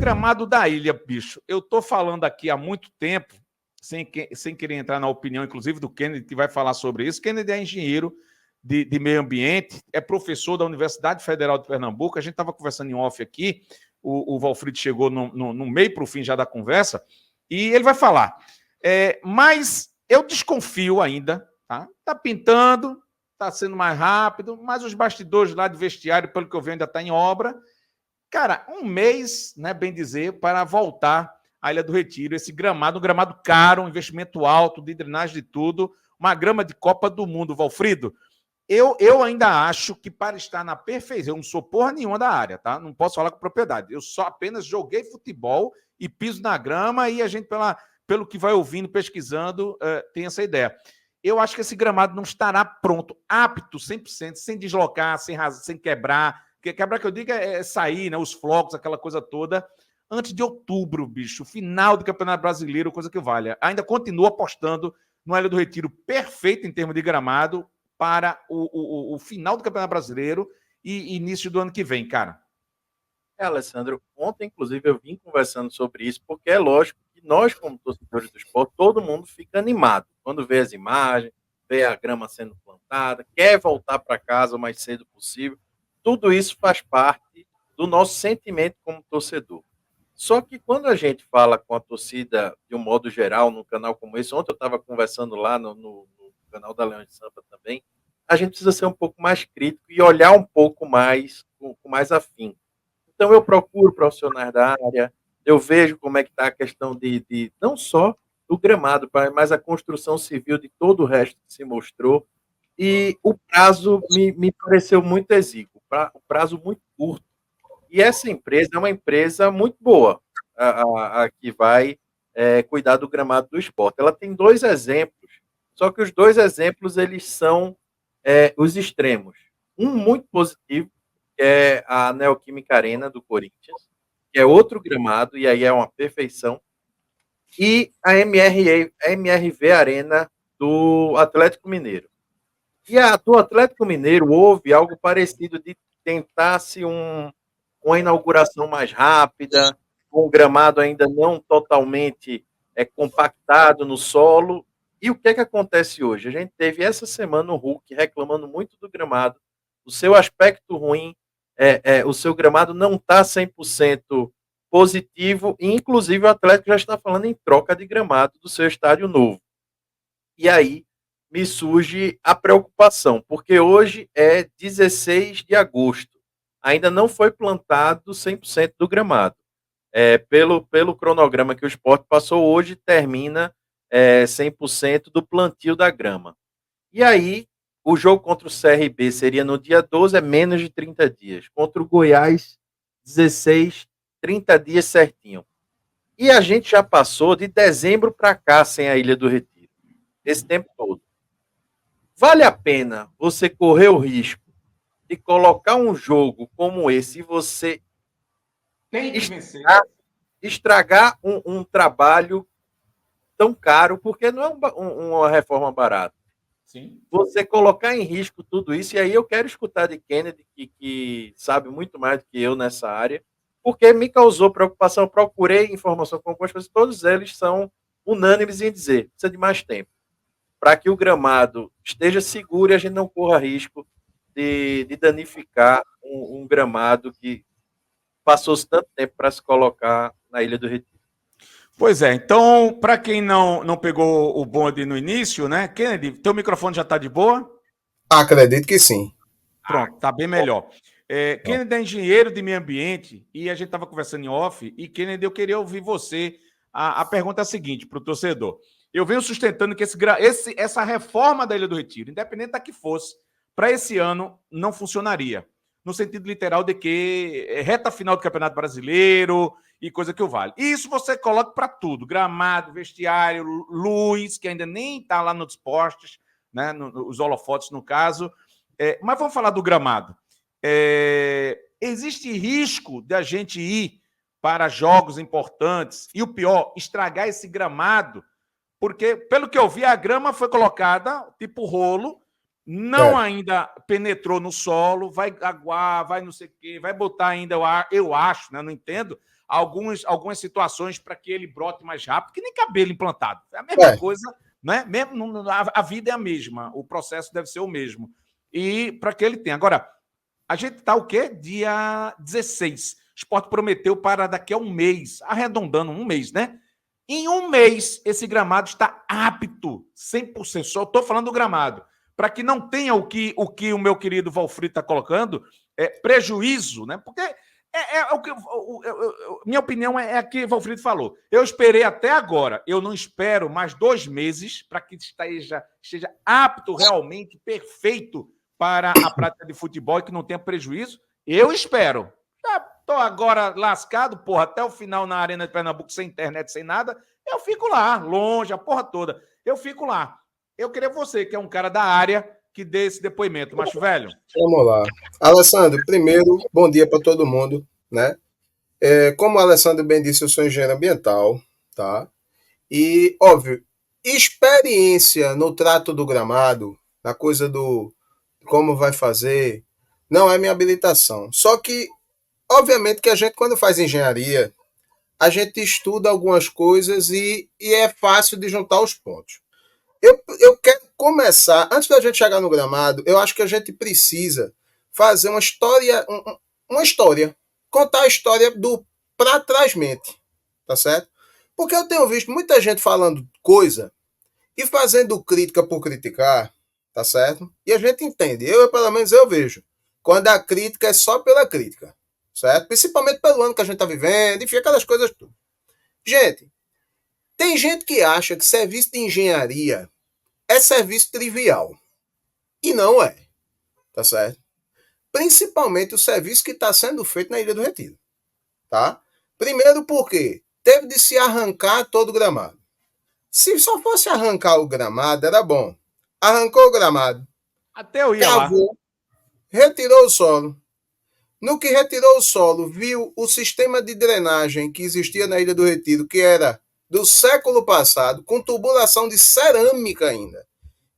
gramado da Ilha, bicho, eu tô falando aqui há muito tempo, sem querer entrar na opinião, inclusive, do Kennedy, que vai falar sobre isso. Kennedy é engenheiro de meio ambiente, é professor da Universidade Federal de Pernambuco. A gente estava conversando em off aqui, o Valfrido chegou no meio para o fim já da conversa, e ele vai falar. Mas eu desconfio ainda, tá pintando, tá sendo mais rápido, mas os bastidores lá de vestiário, pelo que eu vi, ainda está em obra. Cara, um mês, né, bem dizer, para voltar à Ilha do Retiro, esse gramado, um gramado caro, um investimento alto, de drenagem de tudo, uma grama de Copa do Mundo, Valfrido. Eu ainda acho que para estar na perfeição, eu não sou porra nenhuma da área, tá? Não posso falar com propriedade. Eu só apenas joguei futebol e piso na grama e a gente, pelo que vai ouvindo, pesquisando, tem essa ideia. Eu acho que esse gramado não estará pronto, apto 100%, sem deslocar, sem quebrar. Quebrar que eu digo é sair, né? Os flocos, aquela coisa toda, antes de outubro, bicho. Final do Campeonato Brasileiro, coisa que valha. Ainda continuo apostando no Ilha do Retiro perfeito em termos de gramado para o final do Campeonato Brasileiro e início do ano que vem, cara. Alessandro, ontem, inclusive, eu vim conversando sobre isso, porque é lógico que nós, como torcedores do esporte, todo mundo fica animado quando vê as imagens, vê a grama sendo plantada, quer voltar para casa o mais cedo possível. Tudo isso faz parte do nosso sentimento como torcedor. Só que quando a gente fala com a torcida de um modo geral, num canal como esse, ontem eu estava conversando lá no canal da Leão de Sampa também, a gente precisa ser um pouco mais crítico e olhar um pouco mais, com mais afinco. Então eu procuro profissionais da área, eu vejo como é que está a questão de não só do gramado, mas a construção civil de todo o resto que se mostrou, e o prazo me pareceu muito exíguo, o prazo muito curto. E essa empresa é uma empresa muito boa, a que vai cuidar do gramado do esporte. Ela tem 2 exemplos, só que os 2 exemplos eles são os extremos. Um muito positivo, que é a Neoquímica Arena do Corinthians, que é outro gramado, e aí é uma perfeição, e a MRV Arena do Atlético Mineiro. E a do Atlético Mineiro houve algo parecido de tentar-se uma inauguração mais rápida, com o gramado ainda não totalmente compactado no solo. E o que é que acontece hoje? A gente teve essa semana o Hulk reclamando muito do gramado, o seu aspecto ruim, o seu gramado não está 100% positivo, e inclusive o Atlético já está falando em troca de gramado do seu estádio novo. E aí me surge a preocupação, porque hoje é 16 de agosto, ainda não foi plantado 100% do gramado. Pelo cronograma que o Sport passou hoje, termina 100% do plantio da grama. E aí, o jogo contra o CRB seria no dia 12, é menos de 30 dias. Contra o Goiás, 16, 30 dias certinho. E a gente já passou de dezembro para cá sem a Ilha do Retiro. Esse tempo todo. Vale a pena você correr o risco de colocar um jogo como esse e você tem que vencer. Estragar um trabalho tão caro, porque não é uma reforma barata. Sim. Você colocar em risco tudo isso, e aí eu quero escutar de Kennedy, que sabe muito mais do que eu nessa área, porque me causou preocupação. Eu procurei informação com algumas pessoas, todos eles são unânimes em dizer, precisa de mais tempo, para que o gramado esteja seguro e a gente não corra risco de danificar um gramado que passou-se tanto tempo para se colocar na Ilha do Retiro. Pois é, então, para quem não pegou o bonde no início, né, Kennedy, teu microfone já está de boa? Acredito que sim. Pronto, tá bem melhor. Kennedy é engenheiro de meio ambiente e a gente estava conversando em off, e Kennedy, eu queria ouvir você. A pergunta é a seguinte para o torcedor. Eu venho sustentando que essa reforma da Ilha do Retiro, independente da que fosse, para esse ano não funcionaria. No sentido literal de que é reta final do Campeonato Brasileiro e coisa que o vale. E isso você coloca para tudo: gramado, vestiário, luz, que ainda nem está lá nos postes, né, os holofotes no caso. Mas vamos falar do gramado. Existe risco de a gente ir para jogos importantes e, o pior, estragar esse gramado, porque, pelo que eu vi, a grama foi colocada tipo rolo, não ainda penetrou no solo, vai aguar, vai não sei o quê, vai botar ainda, eu acho, né, não entendo, algumas situações para que ele brote mais rápido, que nem cabelo implantado. É a mesma coisa, né? Mesmo, a vida é a mesma, o processo deve ser o mesmo. E para que ele tenha. Agora, a gente está o quê? Dia 16. O Sport prometeu para daqui a um mês, arredondando um mês, né? Em um mês, esse gramado está apto, 100%. Só estou falando do gramado. Para que não tenha o que o meu querido Valfrito está colocando, prejuízo, né? Porque o que minha opinião é a que o Valfrito falou. Eu esperei até agora. Eu não espero mais 2 meses para que esteja apto, realmente perfeito para a prática de futebol e que não tenha prejuízo. Eu espero. Estou agora lascado, porra, até o final na Arena de Pernambuco, sem internet, sem nada. Eu fico lá, longe, a porra toda. Eu fico lá. Eu queria você, que é um cara da área, que dê esse depoimento. Macho velho. Vamos lá. Alessandro, primeiro, bom dia para todo mundo, né? Como o Alessandro bem disse, eu sou engenheiro ambiental, tá? E, óbvio, experiência no trato do gramado, na coisa do como vai fazer, não é minha habilitação. Só que, obviamente, que a gente, quando faz engenharia, a gente estuda algumas coisas e é fácil de juntar os pontos. Eu quero começar, antes da gente chegar no gramado, eu acho que a gente precisa fazer uma história, contar a história do pra trás mente, tá certo? Porque eu tenho visto muita gente falando coisa e fazendo crítica por criticar, tá certo? E a gente entende, pelo menos eu vejo, quando a crítica é só pela crítica, certo? Principalmente pelo ano que a gente tá vivendo, enfim, aquelas coisas tudo. Gente, tem gente que acha que serviço de engenharia é serviço trivial. E não é. Tá certo? Principalmente o serviço que está sendo feito na Ilha do Retiro. Tá? Primeiro porque teve de se arrancar todo o gramado. Se só fosse arrancar o gramado, era bom. Arrancou o gramado. Até eu ia cavou, lá. Retirou o solo. No que retirou o solo, viu o sistema de drenagem que existia na Ilha do Retiro, que era do século passado, com tubulação de cerâmica ainda.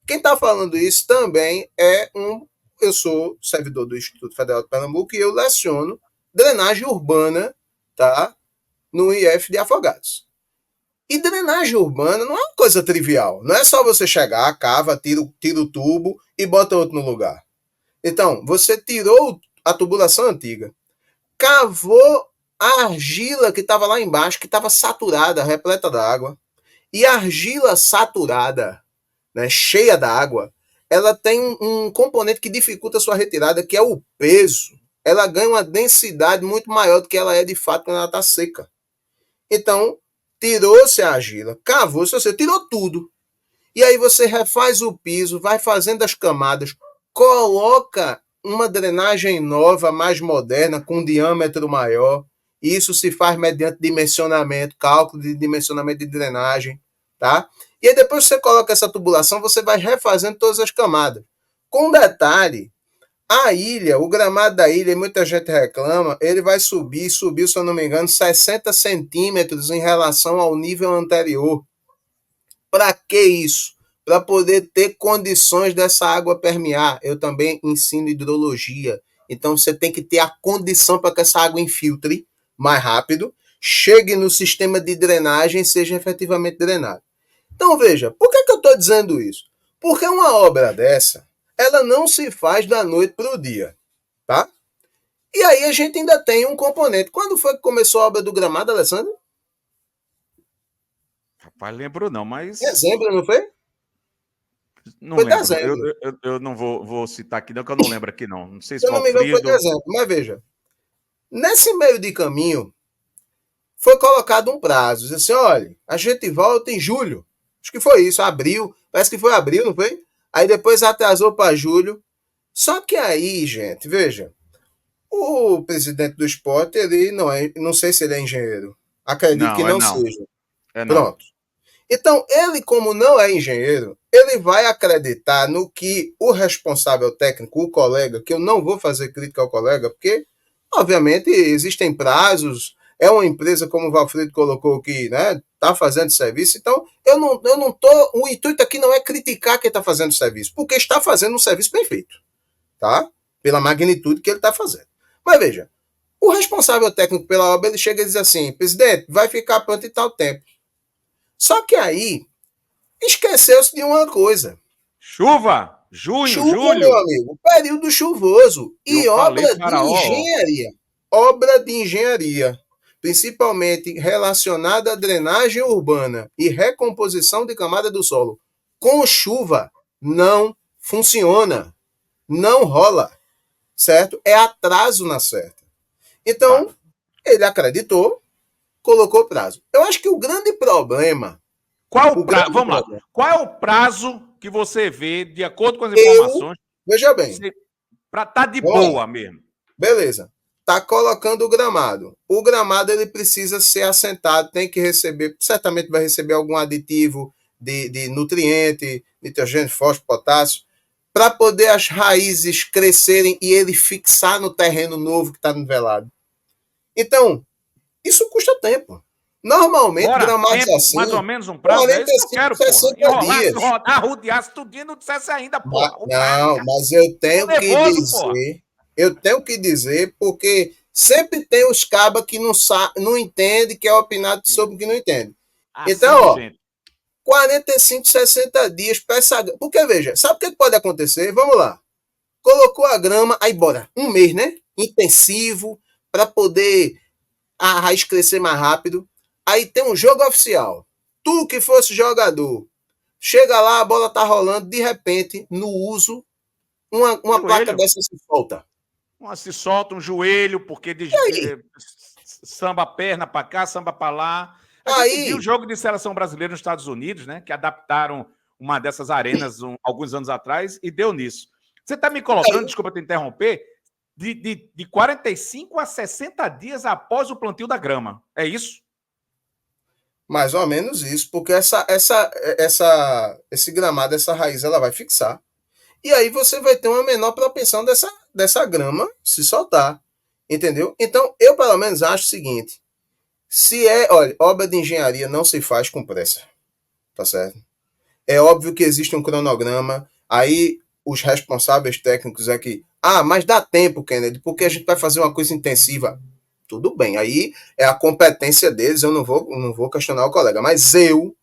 Quem está falando isso também eu sou servidor do Instituto Federal de Pernambuco e eu leciono drenagem urbana, tá, no IF de Afogados. E drenagem urbana não é uma coisa trivial. Não é só você chegar, cava, tira o tubo e bota outro no lugar. Então, você tirou a tubulação antiga, cavou a argila que estava lá embaixo, que estava saturada, repleta d'água. E a argila saturada, né, cheia d'água, ela tem um componente que dificulta a sua retirada, que é o peso. Ela ganha uma densidade muito maior do que ela é de fato quando ela está seca. Então, tirou-se a argila, cavou-se, você tirou tudo. E aí você refaz o piso, vai fazendo as camadas, coloca uma drenagem nova, mais moderna, com um diâmetro maior. Isso se faz mediante dimensionamento, cálculo de dimensionamento de drenagem, tá? E aí depois que você coloca essa tubulação, você vai refazendo todas as camadas. Com detalhe, a ilha, o gramado da ilha, e muita gente reclama, ele vai subir, se eu não me engano, 60 centímetros em relação ao nível anterior. Para que isso? Para poder ter condições dessa água permear. Eu também ensino hidrologia. Então você tem que ter a condição para que essa água infiltre mais rápido, chegue no sistema de drenagem e seja efetivamente drenado. Então veja, por que eu estou dizendo isso? Porque uma obra dessa, ela não se faz da noite para o dia, tá? E aí a gente ainda tem um componente. Quando foi que começou a obra do gramado, Alessandro? Rapaz, lembro não, mas... Dezembro, não foi? Não foi lembro. Dezembro. Eu não vou citar aqui, não, que eu não lembro aqui, não. Não sei se eu não me engano, foi dezembro. Mas veja, nesse meio de caminho, foi colocado um prazo. Diz assim, olha, a gente volta em julho. Acho que foi isso, abril. Parece que foi abril, não foi? Aí depois atrasou para julho. Só que aí, gente, veja, o presidente do esporte, ele não sei se ele é engenheiro. Acredito que não seja. Pronto. Então, ele, como não é engenheiro, ele vai acreditar no que o responsável técnico, o colega, que eu não vou fazer crítica ao colega, porque, obviamente, existem prazos, é uma empresa, como o Valfrido colocou, que está fazendo serviço, então eu não tô. O intuito aqui não é criticar quem está fazendo serviço, porque está fazendo um serviço bem feito, tá? Pela magnitude que ele está fazendo. Mas veja, O responsável técnico pela obra, ele chega e diz assim, presidente, vai ficar pronto em tal tempo. Só que aí, esqueceu-se de uma coisa. Chuva! Junho, Chuva, meu julho! amigo, período chuvoso Eu e falei obra para obra de engenharia, principalmente relacionada à drenagem urbana e recomposição de camada do solo, com chuva, não funciona, não rola, certo? É atraso na certa. Tá. Então, ele acreditou, colocou prazo. Eu acho que o grande problema, Qual o o prazo? grande Vamos lá. problema, Qual é o prazo que você vê, de acordo com as eu, informações, veja bem, para estar de vamos lá. boa mesmo? Beleza. Tá colocando o gramado. O gramado ele precisa ser assentado, tem que receber, certamente vai receber algum aditivo de nutriente, nitrogênio, fósforo, potássio, para poder as raízes crescerem e ele fixar no terreno novo que está nivelado. Então, isso custa tempo. Normalmente, Bora, gramados tempo, mais ou assim, menos um prazo, é isso que eu 45, quero, porra. 60 Enrolasse, dias. rodar, rodeasse tudinho, não dissesse ainda, porra. O prazo, Não, cara. mas eu Tô tenho que nervoso, porra. dizer, porque sempre tem os cabas que não entende, que é opinado sobre o que não entende. Assim Então, de ó, gente. 45, 60 dias para essa. Porque, veja, sabe o que pode acontecer? Vamos lá. Colocou a grama, aí bora. Um mês, né? Intensivo, para poder a raiz crescer mais rápido. Aí tem um jogo oficial. Tu que fosse jogador, chega lá, a bola tá rolando, de repente, no uso, uma placa Joelho. dessa se solta. Se solta um joelho, porque samba a perna para cá, samba para lá. A gente viu o Aí, jogo de seleção brasileira nos Estados Unidos, né? Que adaptaram uma dessas arenas alguns anos atrás e deu nisso. Você está me colocando, desculpa te interromper, de 45 a 60 dias após o plantio da grama. É isso? mais ou menos isso, porque esse gramado, essa raiz, ela vai fixar. E aí você vai ter uma menor propensão dessa grama se soltar. Entendeu? Então, eu pelo menos acho o seguinte: olha, obra de engenharia não se faz com pressa. Tá certo? É óbvio que existe um cronograma, aí os responsáveis técnicos é que, mas dá tempo, Kennedy, porque a gente vai fazer uma coisa intensiva. Tudo bem, aí é a competência deles, eu não vou questionar o colega, mas eu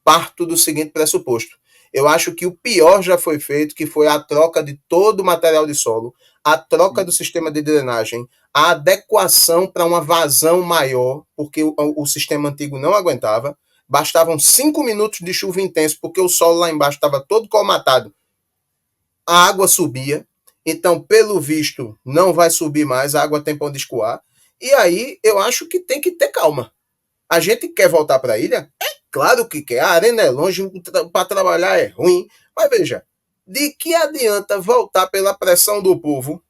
parto do seguinte pressuposto. Eu acho que o pior já foi feito, que foi a troca de todo o material de solo, a troca do sistema de drenagem, a adequação para uma vazão maior, porque o sistema antigo não aguentava. Bastavam 5 minutos de chuva intensa, porque o solo lá embaixo estava todo colmatado. A água subia. Então, pelo visto, não vai subir mais, a água tem para onde escoar. E aí, eu acho que tem que ter calma. A gente quer voltar para a ilha? É claro que quer. A arena é longe, para trabalhar é ruim. Mas veja, de que adianta voltar pela pressão do povo,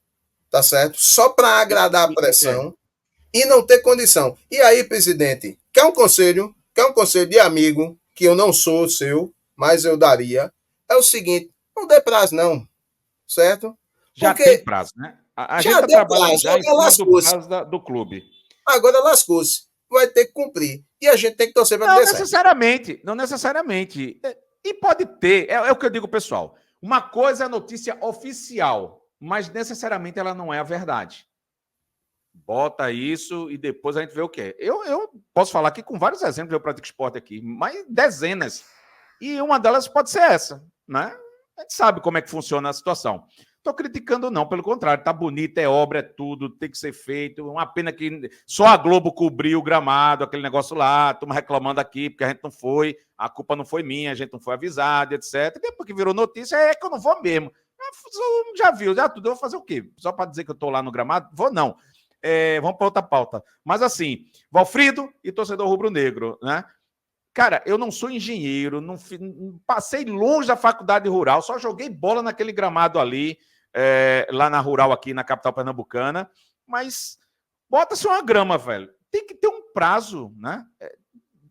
tá certo? Só para agradar a pressão e não ter condição. E aí, presidente, quer um conselho? Quer um conselho de amigo, que eu não sou seu, mas eu daria? É o seguinte, não dê prazo não, certo? Já Porque tem prazo, né? A gente já está deu trabalhando prazo, já em agora cima do lascou-se. prazo do clube. Agora lascou-se. Vai ter que cumprir. E a gente tem que torcer para que Não dê certo. necessariamente, não necessariamente. E pode ter, é o que eu digo, pessoal. Uma coisa é a notícia oficial, mas necessariamente ela não é a verdade. Bota isso e depois a gente vê o que é. Eu posso falar aqui com vários exemplos, eu pratico esporte aqui, mas dezenas. E uma delas pode ser essa, né? A gente sabe como é que funciona a situação. Estou criticando, não, pelo contrário, tá bonito, é obra, é tudo, tem que ser feito. Uma pena que só a Globo cobriu o gramado, aquele negócio lá, estamos reclamando aqui porque a gente não foi, a culpa não foi minha, a gente não foi avisado, etc. E depois que virou notícia, é que eu não vou mesmo. Já viu, já tudo, eu vou fazer o quê? Só para dizer que eu estou lá no gramado? Vou não. Vamos para outra pauta. Mas assim, Valfrido e torcedor rubro-negro, né? Cara, eu não sou engenheiro, não passei longe da faculdade rural, só joguei bola naquele gramado ali, lá na rural, aqui na capital pernambucana, mas bota-se uma grama, velho. Tem que ter um prazo, né?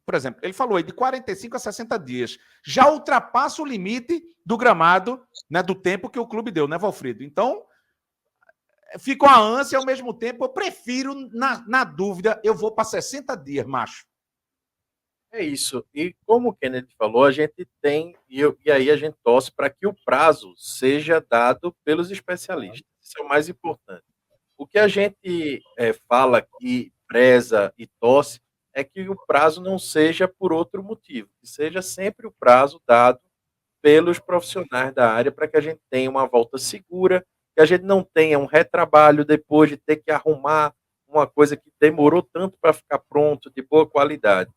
Por exemplo, ele falou aí de 45 a 60 dias. Já ultrapassa o limite do gramado, né, do tempo que o clube deu, né, Valfrido? Então, fica a ânsia, ao mesmo tempo, eu prefiro, na dúvida, eu vou para 60 dias, macho. É isso. E como o Kennedy falou, a gente tem, e aí a gente torce para que o prazo seja dado pelos especialistas. Isso é o mais importante. O que a gente fala aqui, preza e torce, é que o prazo não seja por outro motivo, que seja sempre o prazo dado pelos profissionais da área para que a gente tenha uma volta segura, que a gente não tenha um retrabalho depois de ter que arrumar uma coisa que demorou tanto para ficar pronto, de boa qualidade.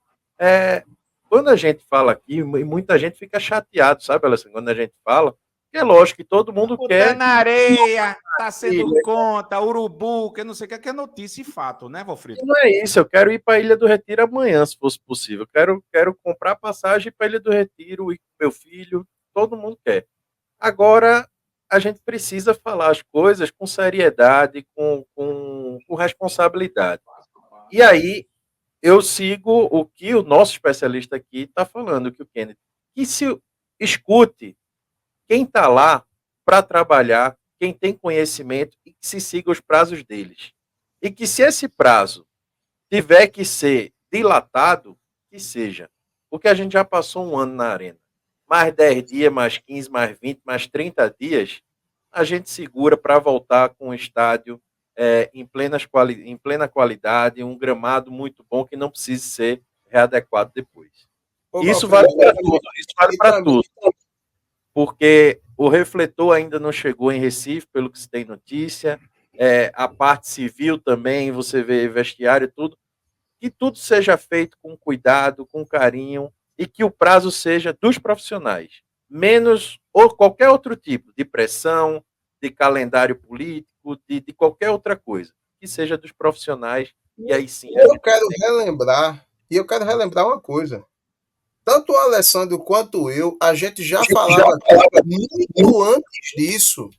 Quando a gente fala aqui, muita gente fica chateado, sabe, Alessandro, quando a gente fala, que é lógico que todo mundo quer... na areia, tá sendo conta, urubu, que não sei o que é notícia e fato, né, Valfrido? Não é isso, eu quero ir para a Ilha do Retiro amanhã, se fosse possível. Quero comprar passagem para a Ilha do Retiro, ir com meu filho, todo mundo quer. Agora, a gente precisa falar as coisas com seriedade, com responsabilidade. E aí, eu sigo o que o nosso especialista aqui está falando, que o Kennedy, que se escute quem está lá para trabalhar, quem tem conhecimento e que se siga os prazos deles. E que se esse prazo tiver que ser dilatado, que seja. Porque a gente já passou um ano na arena. Mais 10 dias, mais 15, mais 20, mais 30 dias, a gente segura para voltar com o estádio em plena qualidade, um gramado muito bom que não precise ser readequado depois. Isso vale para tudo. Isso vale para tudo. Porque o refletor ainda não chegou em Recife, pelo que se tem notícia. A parte civil também, você vê vestiário e tudo. Que tudo seja feito com cuidado, com carinho, e que o prazo seja dos profissionais. Menos ou qualquer outro tipo de pressão, de calendário político, de qualquer outra coisa. Que seja dos profissionais, e aí sim... Eu quero relembrar uma coisa. Tanto o Alessandro quanto eu, a gente já falava muito antes disso,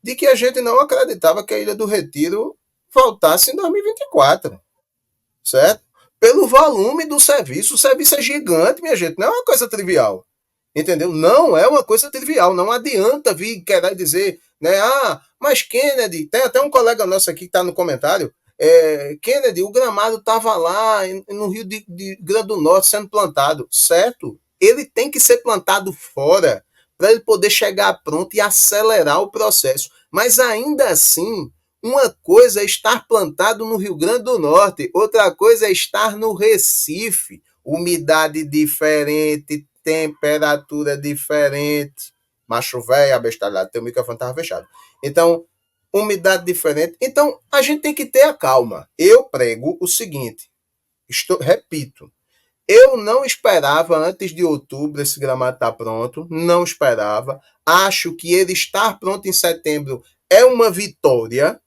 de que a gente não acreditava que a Ilha do Retiro voltasse em 2024, certo? Pelo volume do serviço, o serviço é gigante, minha gente, não é uma coisa trivial, entendeu? Não é uma coisa trivial, não adianta vir querer dizer, né, mas Kennedy, tem até um colega nosso aqui que está no comentário, Kennedy, o gramado estava lá no Rio de Grande do Norte sendo plantado, certo? Ele tem que ser plantado fora para ele poder chegar pronto e acelerar o processo. Mas ainda assim, uma coisa é estar plantado no Rio Grande do Norte, outra coisa é estar no Recife. Umidade diferente, temperatura diferente. Macho velho, abestalhado, teu microfone estava fechado. Então, umidade diferente. Então, a gente tem que ter a calma. Eu prego o seguinte, repito, eu não esperava antes de outubro esse gramado estar pronto, não esperava. Acho que ele estar pronto em setembro é uma vitória.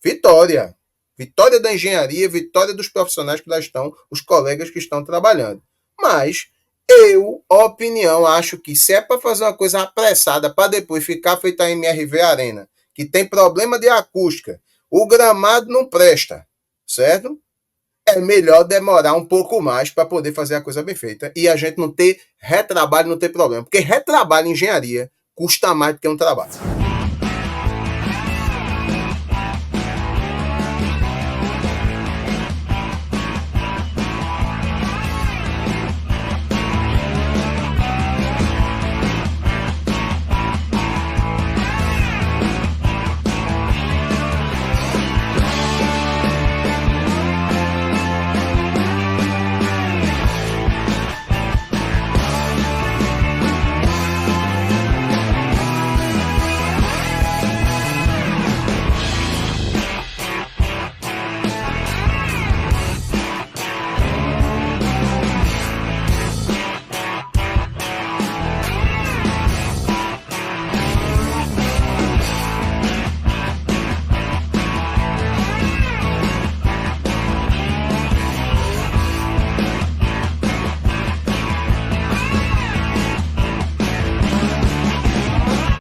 Vitória da engenharia, vitória dos profissionais que lá estão, os colegas que estão trabalhando. Mas eu, opinião, acho que se é para fazer uma coisa apressada para depois ficar feita a MRV Arena, que tem problema de acústica, o gramado não presta, certo? É melhor demorar um pouco mais para poder fazer a coisa bem feita e a gente não ter retrabalho, não ter problema. Porque retrabalho em engenharia custa mais do que um trabalho.